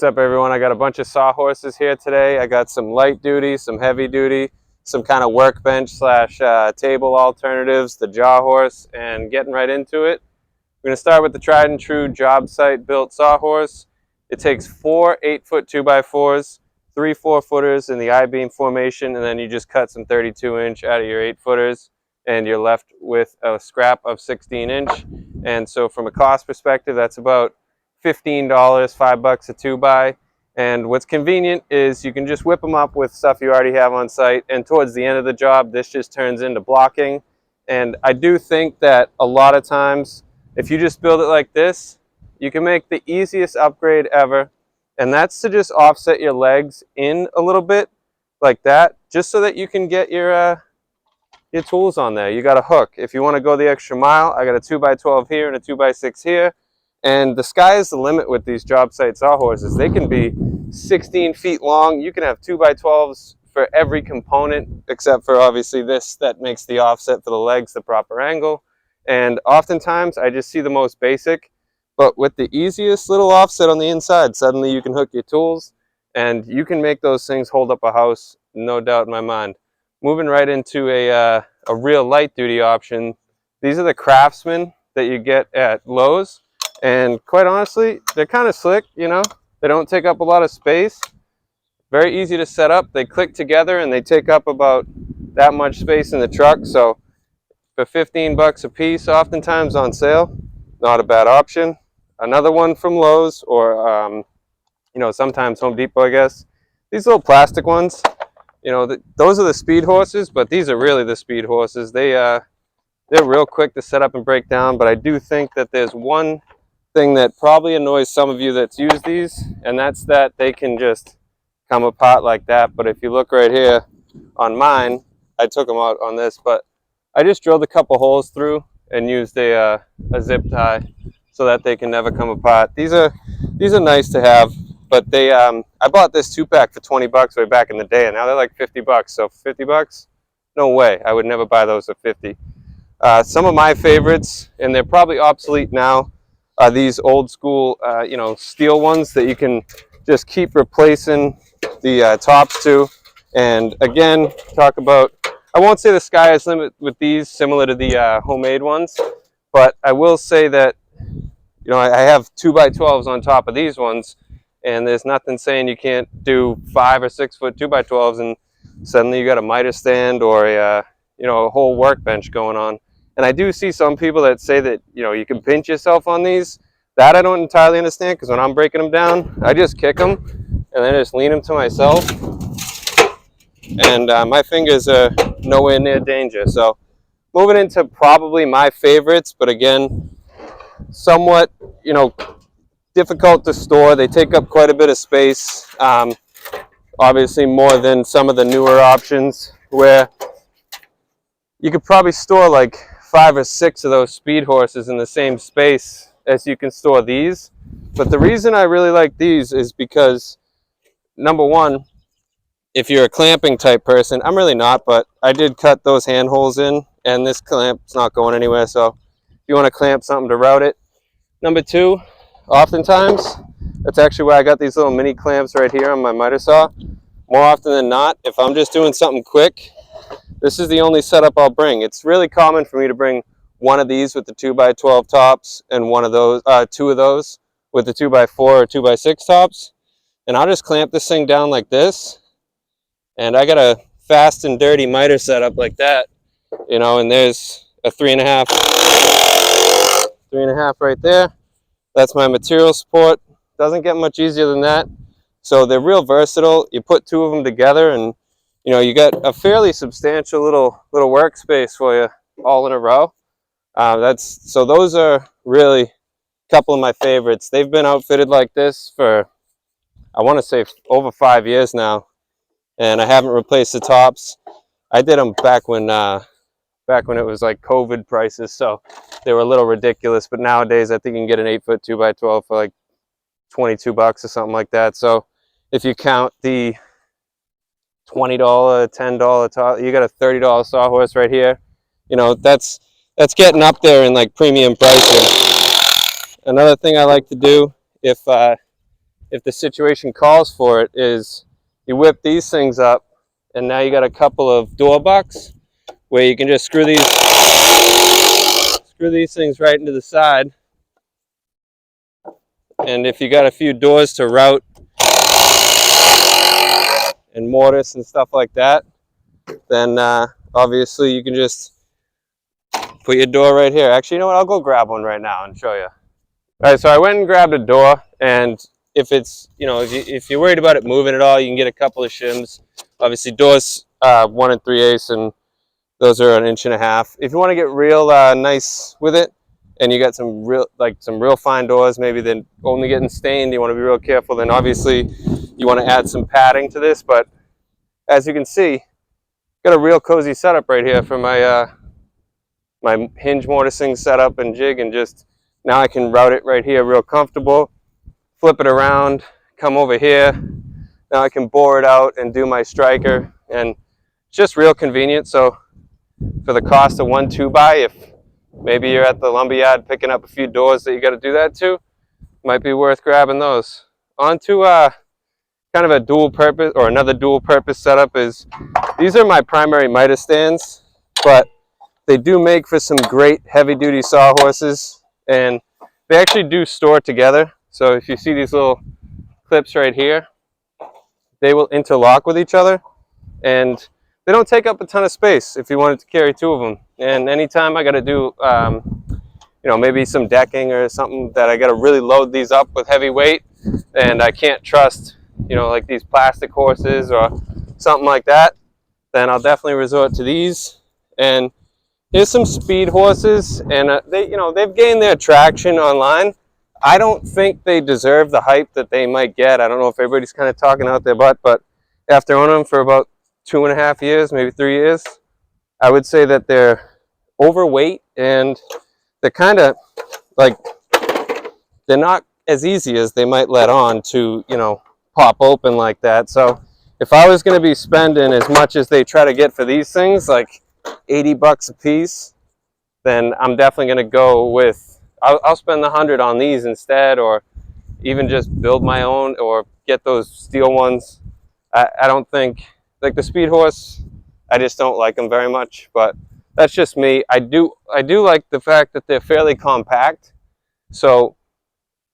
What's up, everyone? I got a bunch of sawhorses here today. I got some light duty, some heavy duty, some kind of workbench slash table alternatives, the Jawhorse, and getting right into it. We're going to start with the tried and true job site built sawhorse. It takes 4 8-foot 2x4s, 3 4-footers in the I-beam formation, and then you just cut some 32-inch out of your 8-footers, and you're left with a scrap of 16-inch. And so from a cost perspective, that's about $15, $5 a 2x. And what's convenient is you can just whip them up with stuff you already have on site, and towards the end of the job, this just turns into blocking. And I do think that a lot of times, if you just build it like this, you can make the easiest upgrade ever, and that's to just offset your legs in a little bit like that, just so that you can get your tools on there. You got a hook. If you want to go the extra mile, I got a 2x12 here and a 2x6 here. And the sky is the limit with these job site sawhorses. They can be 16 feet long. You can have 2x12s for every component, except for obviously this that makes the offset for the legs the proper angle. And oftentimes I just see the most basic, but with the easiest little offset on the inside, suddenly you can hook your tools and you can make those things hold up a house, no doubt in my mind. Moving right into a real light duty option. These are the Craftsman that you get at Lowe's. And quite honestly, they're kind of slick, you know. They don't take up a lot of space. Very easy to set up. They click together and they take up about that much space in the truck. So for 15 bucks a piece, oftentimes on sale, not a bad option. Another one from Lowe's, or you know, sometimes Home Depot, I guess. These little plastic ones, you know, those are the speed horses, but these are really the speed horses. They're real quick to set up and break down, but I do think that there's one thing that probably annoys some of you that's used these, and that's that they can just come apart like that. But if you look right here on mine, I took them out on this, but I just drilled a couple holes through and used a zip tie so that they can never come apart. These are nice to have, but they I bought this 2-pack for 20 bucks way back in the day, and now they're like 50 bucks. So 50 bucks? No way. I would never buy those for 50. Some of my favorites, and they're probably obsolete now, are these old school, you know, steel ones that you can just keep replacing the tops to. And again, talk about, I won't say the sky is limit with these, similar to the homemade ones, but I will say that, you know, I have 2x12s on top of these ones, and there's nothing saying you can't do 5 or 6 foot 2x12s, and suddenly you got a miter stand or a, you know, a whole workbench going on. And I do see some people that say that, you know, you can pinch yourself on these. That I don't entirely understand, because when I'm breaking them down, I just kick them and then just lean them to myself. And my fingers are nowhere near danger. So moving into probably my favorites, but again, somewhat, you know, difficult to store. They take up quite a bit of space. Obviously more than some of the newer options, where you could probably store like 5 or 6 of those speed horses in the same space as you can store these. But the reason I really like these is because, number one, if you're a clamping type person, I'm really not, but I did cut those hand holes in, and this clamp's not going anywhere, so if you want to clamp something to route it. Number two, oftentimes, that's actually why I got these little mini clamps right here on my miter saw. More often than not, if I'm just doing something quick, this is the only setup I'll bring. It's really common for me to bring one of these with the 2x12 tops and one of those, 2 of those with the 2x4 or 2x6 tops. And I'll just clamp this thing down like this. And I got a fast and dirty miter setup like that, you know, and there's a 3.5 right there. That's my material support. Doesn't get much easier than that. So they're real versatile. You put 2 of them together and, you know, you got a fairly substantial little workspace for you all in a row. So those are really a couple of my favorites. They've been outfitted like this for, I want to say, over 5 years now, and I haven't replaced the tops. I did them back when it was like COVID prices, so they were a little ridiculous. But nowadays, I think you can get an 8-foot 2x12 for like 22 bucks or something like that. So if you count the $20, $10 top, you got a $30 sawhorse right here. You know, that's getting up there in like premium pricing. Another thing I like to do, if if the situation calls for it, is you whip these things up, and now you got a couple of door bucks where you can just screw these things right into the side. And if you got a few doors to route and mortise and stuff like that, then obviously you can just put your door right here. Actually, you know what? I'll go grab one right now and show you. All right, so I went and grabbed a door, and if it's, you know, if you're worried about it moving at all, you can get a couple of shims. Obviously, doors 1 3/8, and those are 1.5 inches. If you want to get real nice with it, and you got some real fine doors, maybe they're only getting stained, you want to be real careful, then obviously you want to add some padding to this. But as you can see, got a real cozy setup right here for my my hinge mortising setup and jig, and just now I can route it right here real comfortable, flip it around, come over here. Now I can bore it out and do my striker, and it's just real convenient. So for the cost of 1 2-by, if maybe you're at the lumberyard picking up a few doors that you got to do that to, might be worth grabbing those. On to kind of a dual purpose, or another dual purpose setup, is these are my primary miter stands, but they do make for some great heavy duty sawhorses, and they actually do store together. So if you see these little clips right here, they will interlock with each other, and they don't take up a ton of space if you wanted to carry 2 of them. And anytime I got to do you know, maybe some decking or something that I got to really load these up with heavy weight, and I can't trust, you know, like these plastic horses or something like that, then I'll definitely resort to these. And here's some speed horses, and they, you know, they've gained their traction online. I don't think they deserve the hype that they might get. I don't know if everybody's kind of talking out their butt, but after owning them for about 2.5 years, maybe 3 years, I would say that they're overweight, and they're kind of like, they're not as easy as they might let on to, you know, pop open like that. So if I was going to be spending as much as they try to get for these things, like 80 bucks a piece, then I'm definitely going to go with, I'll spend the 100 on these instead, or even just build my own or get those steel ones. I don't think, like the speed horse, I just don't like them very much, but that's just me. I do like the fact that they're fairly compact. So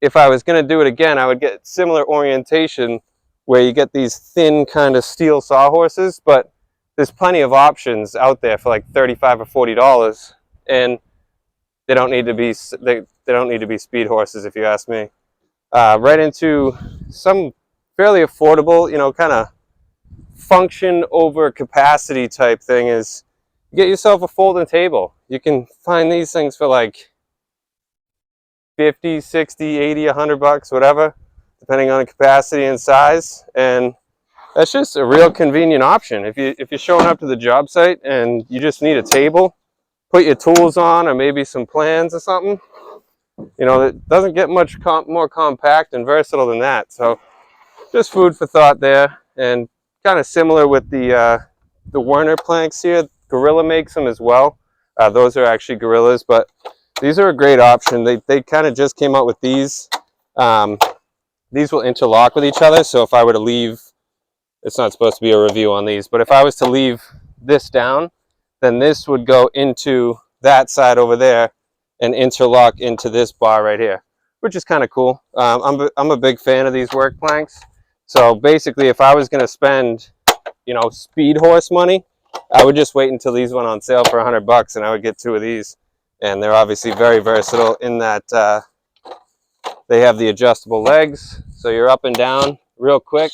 if I was going to do it again, I would get similar orientation where you get these thin kind of steel sawhorses, but there's plenty of options out there for like $35 or $40, and they don't need to be they don't need to be speed horses, if you ask me. Right into some fairly affordable, you know, kind of function over capacity type thing is get yourself a folding table. You can find these things for like 50, 60, 80, 100 bucks, whatever, depending on the capacity and size. And that's just a real convenient option. If you're showing up to the job site and you just need a table, put your tools on, or maybe some plans or something, you know, it doesn't get much more compact and versatile than that. So just food for thought there. And kind of similar with the Werner planks here. Gorilla makes them as well. Those are actually Gorillas, but these are a great option. They kind of just came out with these. These will interlock with each other. So if I were to leave, it's not supposed to be a review on these, but if I was to leave this down, then this would go into that side over there and interlock into this bar right here, which is kind of cool. I'm a big fan of these work planks. So basically, if I was going to spend, you know, speed horse money, I would just wait until these went on sale for 100 bucks, and I would get 2 of these. And they're obviously very versatile in that they have the adjustable legs, so you're up and down real quick.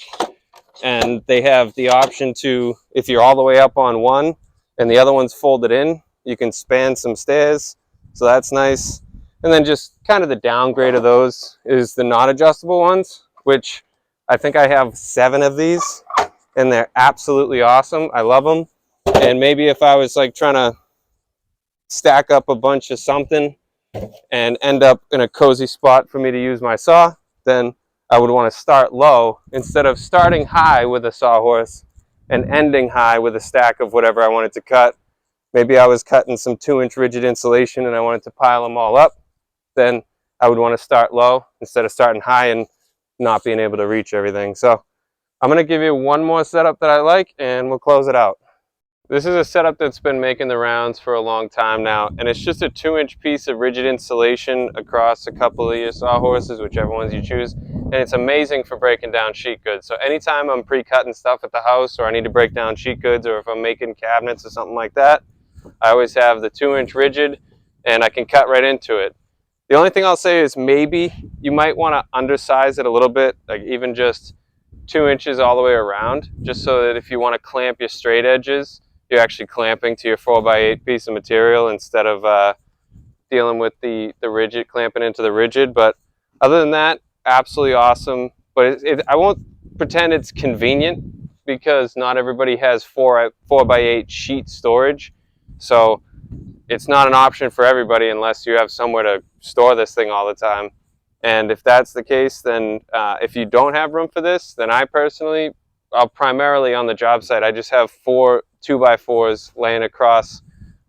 And they have the option to, if you're all the way up on one and the other one's folded in, you can span some stairs, so that's nice. And then just kind of the downgrade of those is the not adjustable ones, which I think I have 7 of these, and they're absolutely awesome. I love them. And maybe if I was like trying to stack up a bunch of something and end up in a cozy spot for me to use my saw, then I would want to start low instead of starting high with a sawhorse and ending high with a stack of whatever I wanted to cut. Maybe I was cutting some 2-inch rigid insulation and I wanted to pile them all up. Then I would want to start low instead of starting high and not being able to reach everything. So I'm going to give you one more setup that I like, and we'll close it out. This is a setup that's been making the rounds for a long time now, and it's just a 2-inch piece of rigid insulation across a couple of your sawhorses, whichever ones you choose, and it's amazing for breaking down sheet goods. So anytime I'm pre-cutting stuff at the house, or I need to break down sheet goods, or if I'm making cabinets or something like that, I always have the 2-inch rigid, and I can cut right into it. The only thing I'll say is maybe you might want to undersize it a little bit, like even just 2 inches all the way around, just so that if you want to clamp your straight edges, you're actually clamping to your 4x8 piece of material instead of dealing with the rigid, clamping into the rigid. But other than that, absolutely awesome. But I won't pretend it's convenient, because not everybody has 4x8 sheet storage. So it's not an option for everybody unless you have somewhere to store this thing all the time. And if that's the case, then if you don't have room for this, then I'll primarily on the job site, I just have 4 2x4s laying across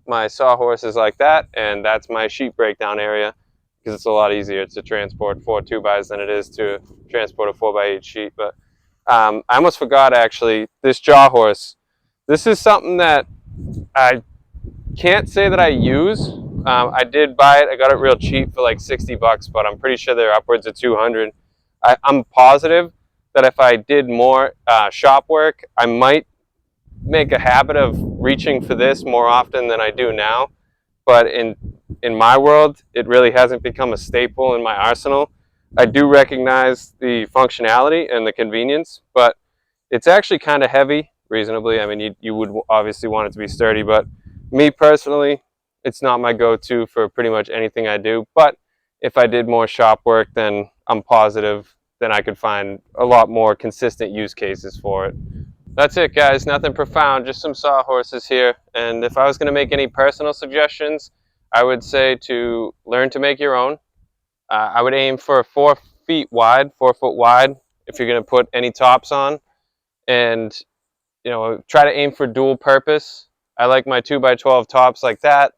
my sawhorses like that, and that's my sheet breakdown area, because it's a lot easier to transport 4 2x than it is to transport a 4x8 sheet. But I almost forgot, actually, this jaw horse. This is something that I can't say that I use. I did buy it. I got it real cheap for like 60 bucks, but I'm pretty sure they're upwards of 200. I'm positive that if I did more shop work, I might make a habit of reaching for this more often than I do now. But in my world, it really hasn't become a staple in my arsenal. I do recognize the functionality and the convenience, but it's actually kind of heavy, reasonably. I mean, you would obviously want it to be sturdy, but me personally, it's not my go-to for pretty much anything I do. But if I did more shop work, then I'm positive then I could find a lot more consistent use cases for it. That's it, guys. Nothing profound, just some sawhorses here. And if I was going to make any personal suggestions, I would say to learn to make your own. I would aim for 4 feet wide, 4 foot wide, if you're going to put any tops on. And, you know, try to aim for dual purpose. I like my 2x12 tops like that.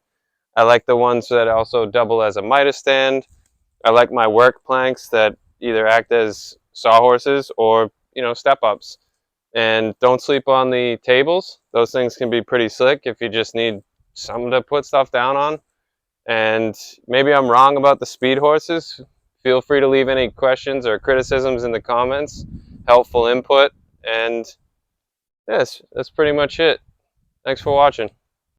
I like the ones that also double as a miter stand. I like my work planks that either act as sawhorses or, you know, step-ups. And don't sleep on the tables. Those things can be pretty slick if you just need something to put stuff down on. And maybe I'm wrong about the speed horses. Feel free to leave any questions or criticisms in the comments. Helpful input. And yes, that's pretty much it. Thanks for watching.